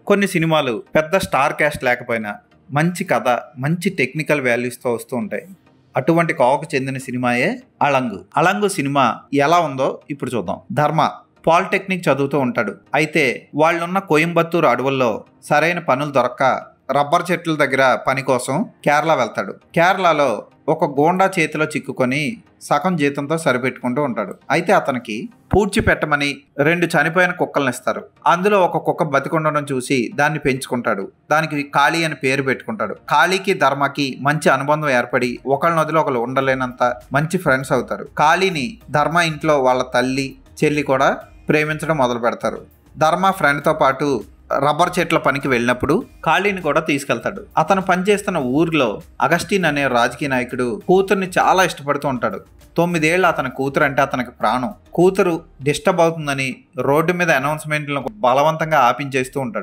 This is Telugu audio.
కొన్ని సినిమాలు పెద్ద స్టార్ క్యాస్ట్ లేకపోయినా మంచి కథ, మంచి టెక్నికల్ వాల్యూస్తో వస్తూ ఉంటాయి. అటువంటి కోవకు చెందిన సినిమాయే అళంగు. అళంగు సినిమా ఎలా ఉందో ఇప్పుడు చూద్దాం. ధర్మ పాలిటెక్నిక్ చదువుతూ ఉంటాడు. అయితే వాళ్ళున్న కోయంబత్తూరు అడవుల్లో సరైన పనులు దొరక్క రబ్బర్ చెట్ల దగ్గర పని కోసం కేరళ వెళ్తాడు. కేరళలో ఒక గోండా చేతిలో చిక్కుకొని సగం జీతంతో సరిపెట్టుకుంటూ ఉంటాడు. అయితే అతనికి పూడ్చి పెట్టమని 2 చనిపోయిన కుక్కలను ఇస్తారు. అందులో ఒక కుక్క బతికుండడం చూసి దాన్ని పెంచుకుంటాడు. దానికి కాళీ అని పేరు పెట్టుకుంటాడు. కాళీకి ధర్మకి మంచి అనుబంధం ఏర్పడి ఒకళ్ళ నదిలో ఒకళ్ళు ఉండలేనంత మంచి ఫ్రెండ్స్ అవుతారు. కాళీని ధర్మ ఇంట్లో వాళ్ళ తల్లి, చెల్లి కూడా ప్రేమించడం మొదలు పెడతారు. ధర్మ ఫ్రెండ్తో పాటు రబ్బర్ చెట్ల పనికి వెళ్ళినప్పుడు కాళీని కూడా తీసుకెళ్తాడు. అతను పనిచేస్తున్న ఊరిలో అగస్టిన్ అనే రాజకీయ నాయకుడు కూతుర్ని చాలా ఇష్టపడుతూ ఉంటాడు. 9 ఏళ్ళు అతని కూతురు అంటే అతనికి ప్రాణం. కూతురు డిస్టర్బ్ అవుతుందని రోడ్డు మీద అనౌన్స్మెంట్లను బలవంతంగా ఆపించేస్తూ ఉంటాడు.